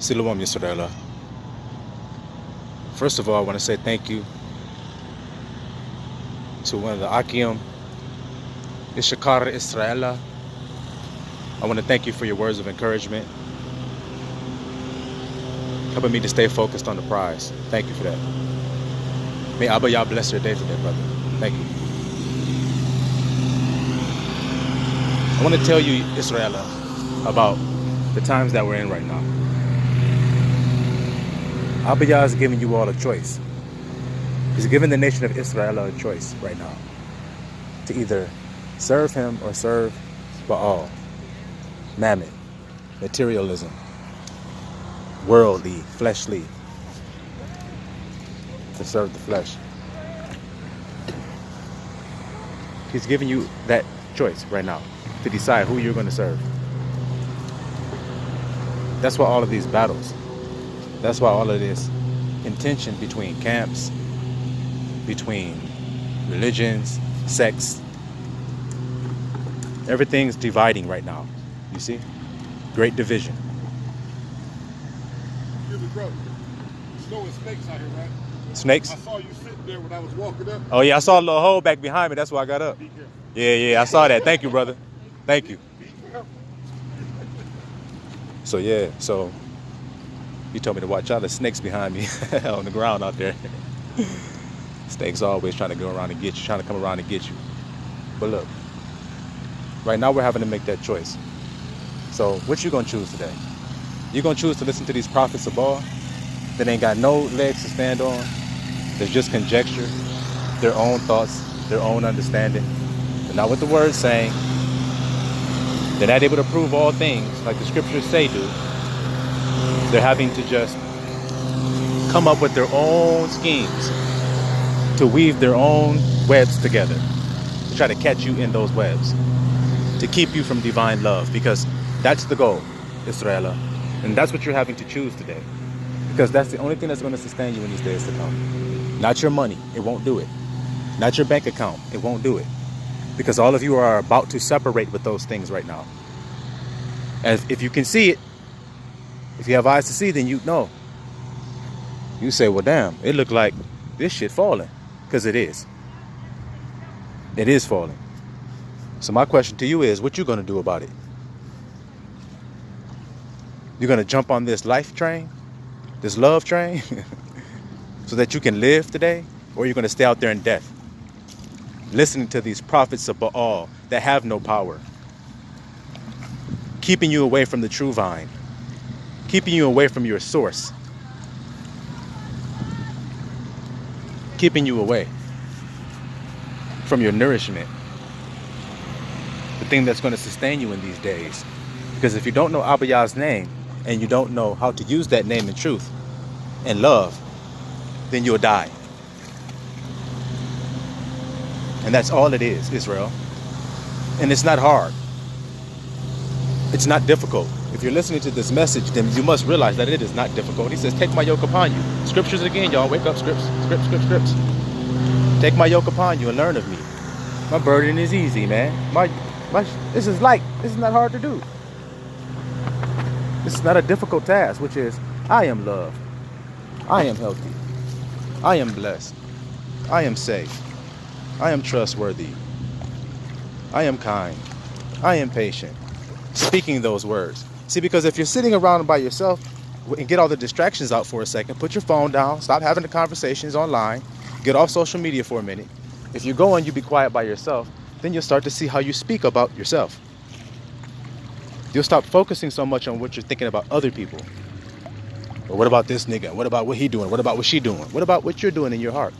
Siloam Yisraela. First of all, I want to say thank you to one of the Akim, Ishakar Israela. I want to thank you for your words of encouragement, helping me to stay focused on the prize. Thank you for that. May Abba Yah bless your day today, brother. Thank you. I want to tell you, Israela, about the times that we're in right now. Abba Yah is giving you all a choice. He's giving the nation of Israel a choice right now to either serve him or serve Baal, Mammon, materialism, worldly, fleshly, to serve the flesh. He's giving you that choice right now to decide who you're going to serve. That's why all of these battles, that's why all of this contention between camps, between religions, sects, everything's dividing right now. You see? Great division. Excuse me, bro. You know it's snakes out here, right? Snakes? I saw you sitting there when I was walking up. Oh yeah, I saw a little hole back behind me. That's why I got up. Be careful. Yeah, I saw that. Thank you, brother. Thank you. Be careful. So yeah, so you told me to watch out. There's snakes behind me on the ground out there. Snakes always trying to go around and get you, trying to come around and get you. But look, right now we're having to make that choice. So what you gonna choose today? You gonna choose to listen to these prophets of Baal that ain't got no legs to stand on? There's just conjecture, their own thoughts, their own understanding. They're not what the word's saying. They're not able to prove all things like the scriptures say do. They're having to just come up with their own schemes to weave their own webs together, to try to catch you in those webs, to keep you from divine love, because that's the goal, Israela. And that's what you're having to choose today, because that's the only thing that's going to sustain you in these days to come. Not your money, it won't do it. Not your bank account, it won't do it. Because all of you are about to separate with those things right now. And if you can see it, if you have eyes to see, then you know. You say, well, damn, it looked like this shit falling. Because it is. It is falling. So my question to you is, what you going to do about it? You're going to jump on this life train? This love train? So that you can live today? Or you're going to stay out there in death? Listening to these prophets of Baal that have no power. Keeping you away from the true vine. Keeping you away from your source. Keeping you away from your nourishment. The thing that's going to sustain you in these days. Because if you don't know Abba Yah's name, and you don't know how to use that name in truth and love, then you'll die. And that's all it is, Israel. And it's not hard. It's not difficult. If you're listening to this message, then you must realize that it is not difficult. He says, take my yoke upon you. Scriptures again, y'all. Wake up, scripts. Take my yoke upon you and learn of me. My burden is easy, man. This is light. This is not hard to do. This is not a difficult task, which is, I am loved. I am healthy. I am blessed. I am safe. I am trustworthy. I am kind. I am patient. Speaking those words. See, because if you're sitting around by yourself and get all the distractions out for a second, put your phone down, stop having the conversations online, get off social media for a minute. If you go and you be quiet by yourself, then you'll start to see how you speak about yourself. You'll stop focusing so much on what you're thinking about other people. Or what about this nigga? What about what he doing? What about what she doing? What about what you're doing in your heart?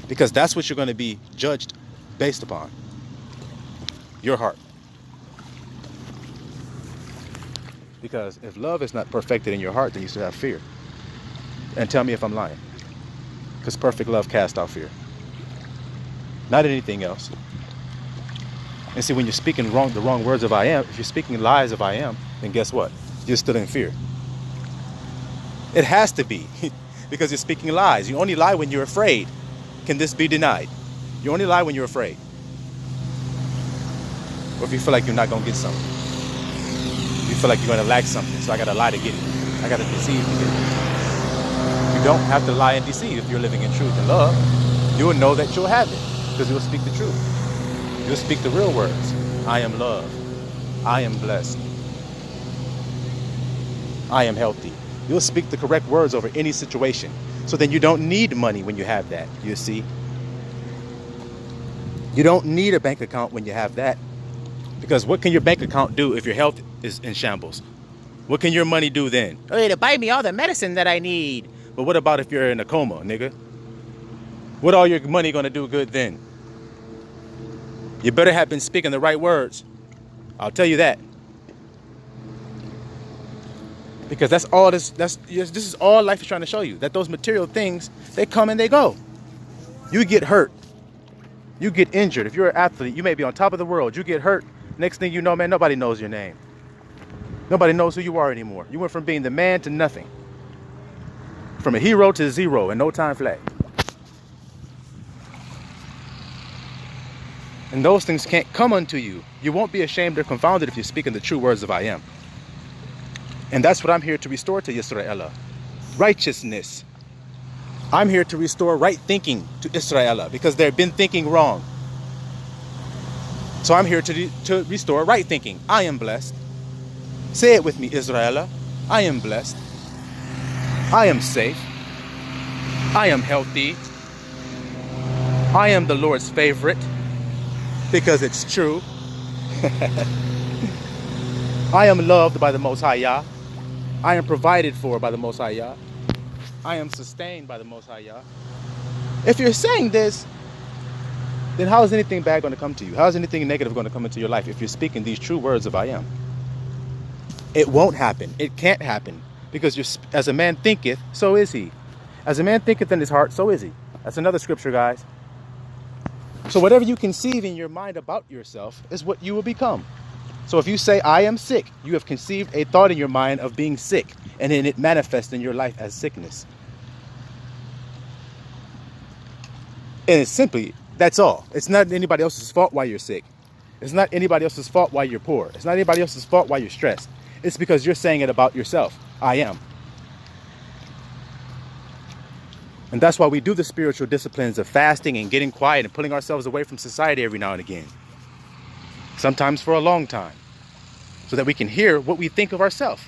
Because that's what you're going to be judged based upon. Your heart. Because if love is not perfected in your heart, then you still have fear. And tell me if I'm lying. Because perfect love casts out fear. Not anything else. And see, when you're speaking the wrong words of I am, if you're speaking lies of I am, then guess what? You're still in fear. It has to be. Because you're speaking lies. You only lie when you're afraid. Can this be denied? You only lie when you're afraid. Or if you feel like you're not going to get something. You feel like you're going to lack something, so I got to lie to get it. I got to deceive you. You don't have to lie and deceive if you're living in truth and love. You will know that you'll have it because you'll speak the truth. You'll speak the real words. I am love. I am blessed. I am healthy. You'll speak the correct words over any situation. So then you don't need money when you have that, you see. You don't need a bank account when you have that. Because what can your bank account do if your health is in shambles? What can your money do then? Oh, it'll buy me all the medicine that I need. But what about if you're in a coma, nigga? What all your money gonna do good then? You better have been speaking the right words. I'll tell you that. Because that's all this is all life is trying to show you. That those material things, they come and they go. You get hurt. You get injured. If you're an athlete, you may be on top of the world. You get hurt. Next thing you know, man, nobody knows your name. Nobody knows who you are anymore. You went from being the man to nothing. From a hero to zero in no time flat. And those things can't come unto you. You won't be ashamed or confounded if you're speaking the true words of I am. And that's what I'm here to restore to Yisrael. Righteousness. I'm here to restore right thinking to Israel because they've been thinking wrong. So I'm here to restore right thinking. I am blessed. Say it with me, Israel. I am blessed. I am safe. I am healthy. I am the Lord's favorite because it's true. I am loved by the Most High Yah. I am provided for by the Most High Yah. I am sustained by the Most High Yah. If you're saying this, then how is anything bad going to come to you? How is anything negative going to come into your life if you're speaking these true words of I am? It won't happen. It can't happen. Because as a man thinketh, so is he. As a man thinketh in his heart, so is he. That's another scripture, guys. So whatever you conceive in your mind about yourself is what you will become. So if you say, I am sick, you have conceived a thought in your mind of being sick, and then it manifests in your life as sickness. And it's simply, that's all. It's not anybody else's fault why you're sick. It's not anybody else's fault why you're poor. It's not anybody else's fault why you're stressed. It's because you're saying it about yourself. I am. And that's why we do the spiritual disciplines of fasting and getting quiet and pulling ourselves away from society every now and again. Sometimes for a long time. So that we can hear what we think of ourselves.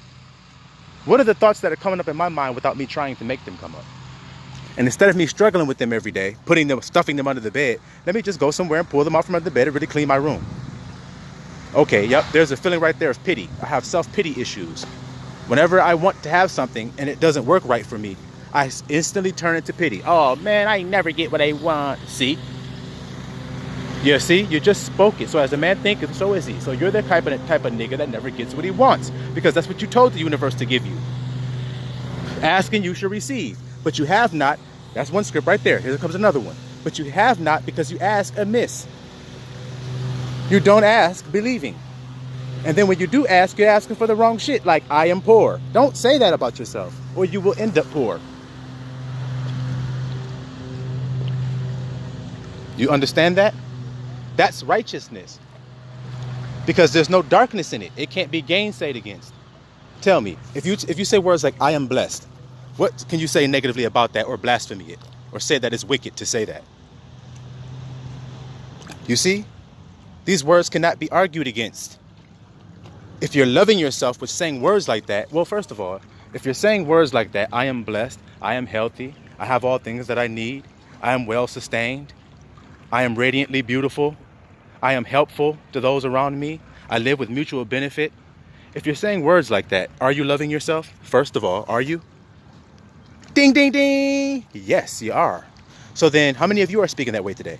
What are the thoughts that are coming up in my mind without me trying to make them come up? And instead of me struggling with them every day, stuffing them under the bed, let me just go somewhere and pull them out from under the bed and really clean my room. Okay, yep, there's a feeling right there of pity. I have self-pity issues. Whenever I want to have something and it doesn't work right for me, I instantly turn into pity. Oh man, I never get what I want. See? You see, you just spoke it. So as a man thinketh, so is he. So you're the type of nigga that never gets what he wants. Because that's what you told the universe to give you. Ask and you shall receive. But you have not. That's one script right there. Here comes another one. But you have not because you ask amiss. You don't ask believing. And then when you do ask, you're asking for the wrong shit. Like, I am poor. Don't say that about yourself. Or you will end up poor. You understand that? That's righteousness. Because there's no darkness in it. It can't be gainsaid against. Tell me, if you say words like, I am blessed, what can you say negatively about that or blaspheme it? Or say that it's wicked to say that? You see? These words cannot be argued against. If you're loving yourself with saying words like that, well, first of all, if you're saying words like that, I am blessed, I am healthy, I have all things that I need, I am well sustained, I am radiantly beautiful, I am helpful to those around me, I live with mutual benefit. If you're saying words like that, are you loving yourself? First of all, are you? Ding, ding, ding. Yes, you are. So then, how many of you are speaking that way today?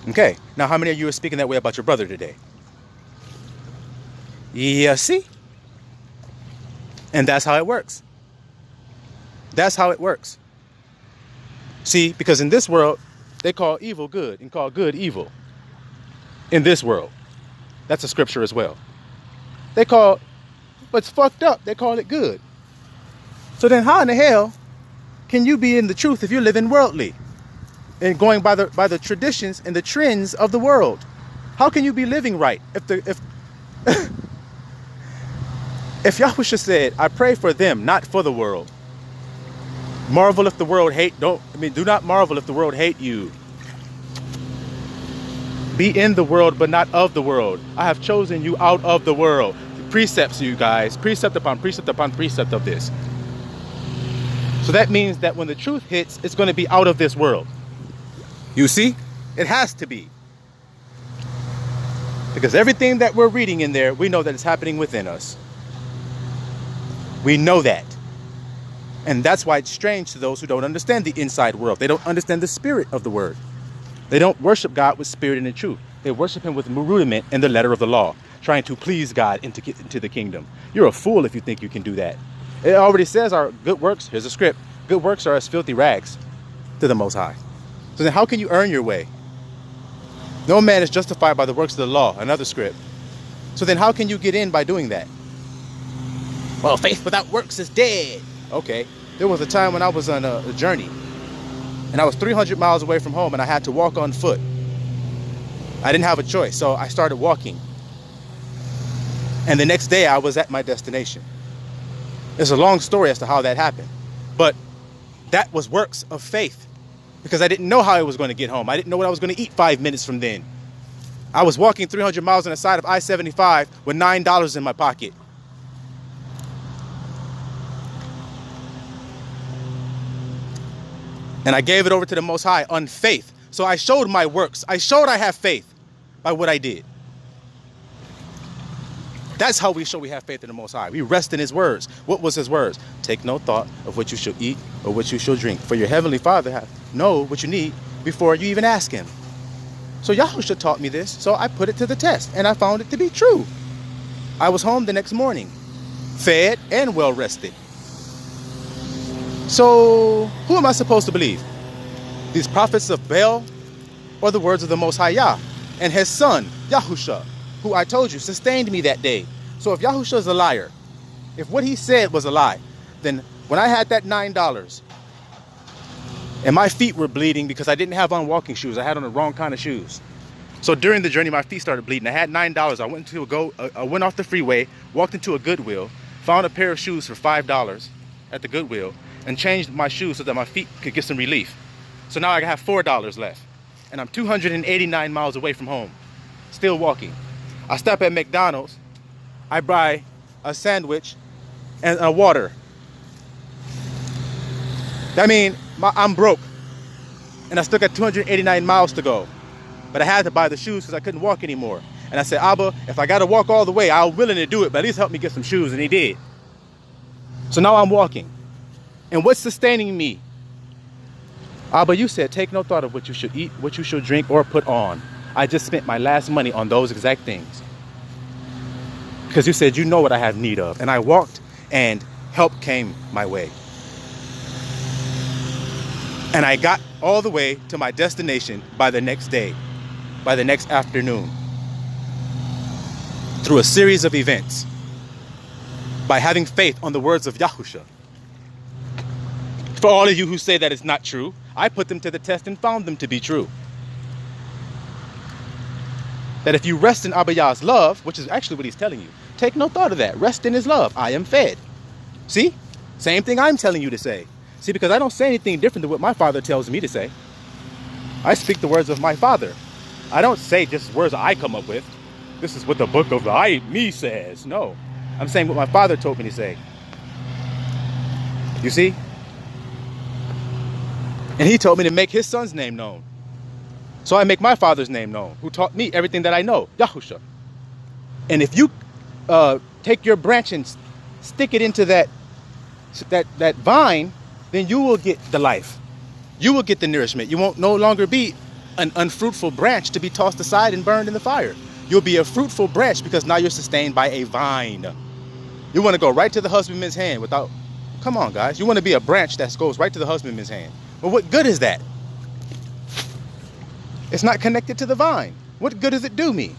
Okay, now how many of you are speaking that way about your brother today? Yeah, see? And that's how it works. That's how it works. See, because in this world, they call evil good and call good evil. In this world. That's a scripture as well. They call what's fucked up, they call it good. So then how in the hell can you be in the truth if you're living worldly? And going by the traditions and the trends of the world? How can you be living right if If Yahushua said, I pray for them, not for the world. Marvel if the world do not marvel if the world hate you. Be in the world, but not of the world. I have chosen you out of the world. Precepts, you guys. Precept upon precept upon precept of this. So that means that when the truth hits, it's going to be out of this world. You see? It has to be. Because everything that we're reading in there, we know that it's happening within us. We know that. And that's why it's strange to those who don't understand the inside world. They don't understand the spirit of the word. They don't worship God with spirit and in truth. They worship him with rudiment and the letter of the law, trying to please God into the kingdom. You're a fool if you think you can do that. It already says our good works, here's a script, good works are as filthy rags to the Most High. So then how can you earn your way? No man is justified by the works of the law, another script. So then how can you get in by doing that? Well, faith without works is dead. Okay, there was a time when I was on a journey and I was 300 miles away from home and I had to walk on foot. I didn't have a choice, so I started walking. And the next day I was at my destination. It's a long story as to how that happened, but that was works of faith because I didn't know how I was going to get home. I didn't know what I was going to eat 5 minutes from then. I was walking 300 miles on the side of I-75 with $9 in my pocket. And I gave it over to the Most High on faith. So I showed my works. I showed I have faith by what I did. That's how we show we have faith in the Most High. We rest in his words. What was his words? Take no thought of what you shall eat or what you shall drink. For your heavenly Father hath know what you need before you even ask him. So Yahushua taught me this. So I put it to the test and I found it to be true. I was home the next morning, fed and well rested. So who am I supposed to believe? These prophets of Baal or the words of the Most High Yah and his son, Yahushua, who I told you sustained me that day. So if Yahushua is a liar, if what he said was a lie, then when I had that $9 and my feet were bleeding because I didn't have on walking shoes, I had on the wrong kind of shoes. So during the journey, my feet started bleeding. I had $9. I went off the freeway, walked into a Goodwill, found a pair of shoes for $5 at the Goodwill, and changed my shoes so that my feet could get some relief. So now I have $4 left. And I'm 289 miles away from home, still walking. I stop at McDonald's, I buy a sandwich and a water. That means I'm broke. And I still got 289 miles to go. But I had to buy the shoes because I couldn't walk anymore. And I said, Abba, if I got to walk all the way, I'm willing to do it, but at least help me get some shoes. And he did. So now I'm walking. And what's sustaining me? Abba, you said, take no thought of what you should eat, what you should drink, or put on. I just spent my last money on those exact things. Because you said, you know what I have need of. And I walked and help came my way. And I got all the way to my destination by the next day, by the next afternoon. Through a series of events. By having faith on the words of Yahushua. For all of you who say that it's not true, I put them to the test and found them to be true. That if you rest in Abba Yah's love, which is actually what he's telling you, take no thought of that. Rest in his love. I am fed. See? Same thing I'm telling you to say. See, because I don't say anything different than what my Father tells me to say. I speak the words of my Father. I don't say just words I come up with. This is what the book of me says. No. I'm saying what my Father told me to say. You see? And he told me to make his son's name known. So I make my Father's name known, who taught me everything that I know, Yahushua. And if you take your branch and stick it into that vine, then you will get the life. You will get the nourishment. You won't no longer be an unfruitful branch to be tossed aside and burned in the fire. You'll be a fruitful branch because now you're sustained by a vine. You want to go right to the husbandman's hand without, come on guys, you want to be a branch that goes right to the husbandman's hand. But what good is that? It's not connected to the vine. What good does it do me?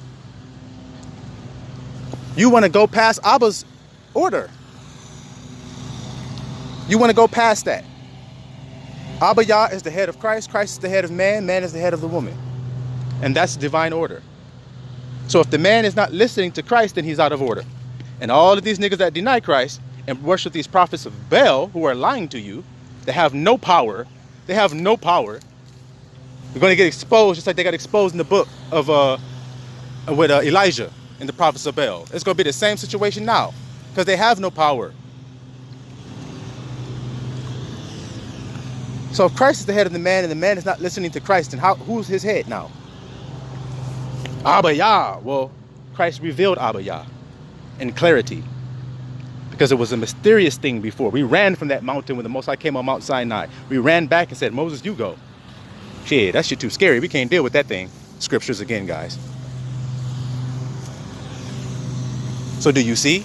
You want to go past Abba's order. You want to go past that. Abba Yah is the head of Christ. Christ is the head of man. Man is the head of the woman. And that's divine order. So if the man is not listening to Christ, then he's out of order. And all of these niggas that deny Christ and worship these prophets of Baal who are lying to you, they have no power. They have no power. They're going to get exposed just like they got exposed in the book of with Elijah and the prophets of Baal. It's going to be the same situation now because they have no power. So if Christ is the head of the man and the man is not listening to Christ, then who's his head now? Abba Yah. Well, Christ revealed Abba Yah in clarity because it was a mysterious thing before. We ran from that mountain when the Most High came on Mount Sinai. We ran back and said, Moses, you go. Shit, that shit too scary. We can't deal with that thing. Scriptures again, guys. So do you see?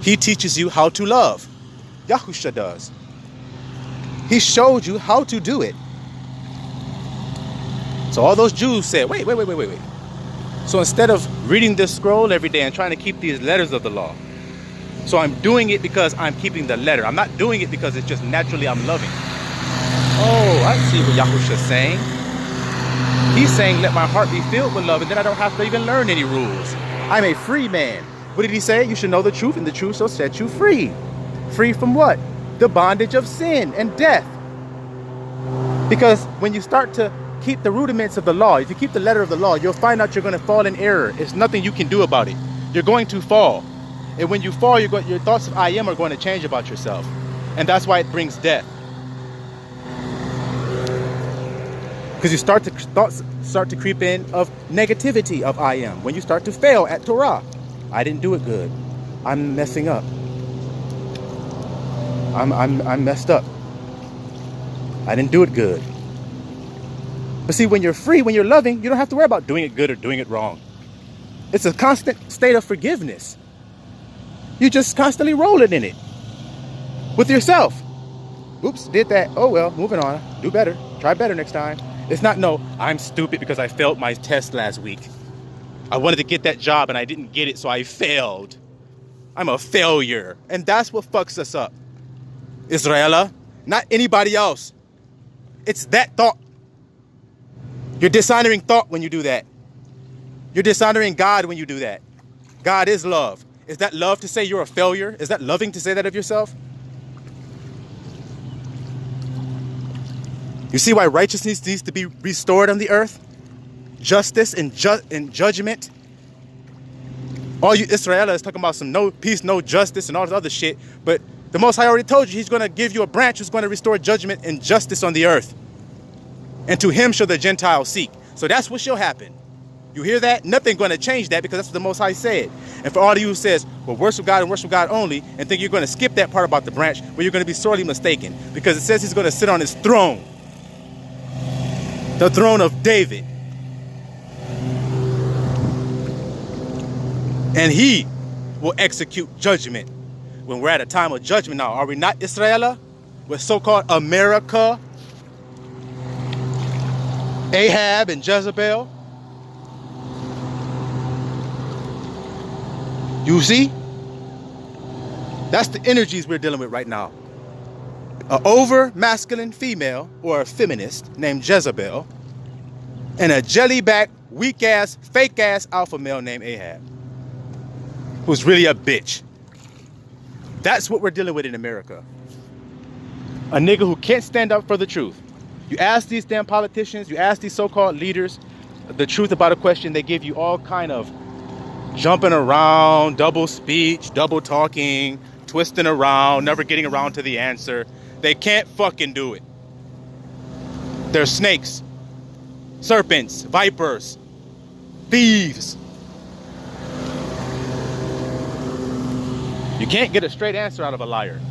He teaches you how to love. Yahusha does. He showed you how to do it. So all those Jews said, wait. So instead of reading this scroll every day and trying to keep these letters of the law, so I'm doing it because I'm keeping the letter. I'm not doing it because it's just naturally I'm loving. Oh, I see what Yahusha is saying. He's saying, let my heart be filled with love, and then I don't have to even learn any rules. I'm a free man. What did he say? You should know the truth, and the truth shall set you free. Free from what? The bondage of sin and death. Because when you start to keep the rudiments of the law, if you keep the letter of the law, you'll find out you're going to fall in error. It's nothing you can do about it. You're going to fall. And when you fall, your thoughts of I am are going to change about yourself. And that's why it brings death. Because you thoughts start to creep in of negativity of I am. When you start to fail at Torah, I didn't do it good. I'm messing up. I'm messed up. I didn't do it good. But see, when you're free, when you're loving, you don't have to worry about doing it good or doing it wrong. It's a constant state of forgiveness. You just constantly rolling in it with yourself. Oops, did that. Oh well, moving on. Do better. Try better next time. It's not, no, I'm stupid because I failed my test last week. I wanted to get that job and I didn't get it, so I failed. I'm a failure. And that's what fucks us up. Israela, not anybody else. It's that thought. You're dishonoring thought when you do that. You're dishonoring God when you do that. God is love. Is that love to say you're a failure? Is that loving to say that of yourself? You see why righteousness needs to be restored on the earth? Justice and judgment. All you Israelis is talking about some no peace, no justice, and all this other shit. But the Most High already told you he's going to give you a branch who's going to restore judgment and justice on the earth. And to him shall the Gentiles seek. So that's what shall happen. You hear that? Nothing's going to change that because that's what the Most High said. And for all of you who says, well, worship God and worship God only, and think you're going to skip that part about the branch, well, you're going to be sorely mistaken. Because it says he's going to sit on his throne. The throne of David. And he will execute judgment. When we're at a time of judgment now, are we not Israela? With so-called America, Ahab and Jezebel? You see? That's the energies we're dealing with right now. An over-masculine female or a feminist named Jezebel and a jelly-back, weak-ass, fake-ass alpha male named Ahab, who's really a bitch. That's what we're dealing with in America. A nigga who can't stand up for the truth. You ask these damn politicians, you ask these so-called leaders the truth about a question, they give you all kind of jumping around, double speech, double talking, twisting around, never getting around to the answer. They can't fucking do it. They're snakes, serpents, vipers, thieves. You can't get a straight answer out of a liar.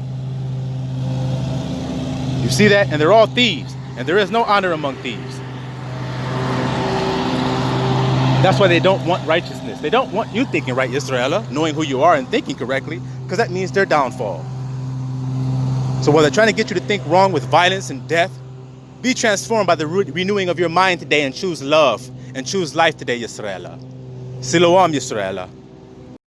You see that? And they're all thieves. And there is no honor among thieves. That's why they don't want righteousness. They don't want you thinking right, Israela, knowing who you are and thinking correctly, because that means their downfall. So while they're trying to get you to think wrong with violence and death, be transformed by the renewing of your mind today and choose love and choose life today, Yisraela. Siloam, Yisraela.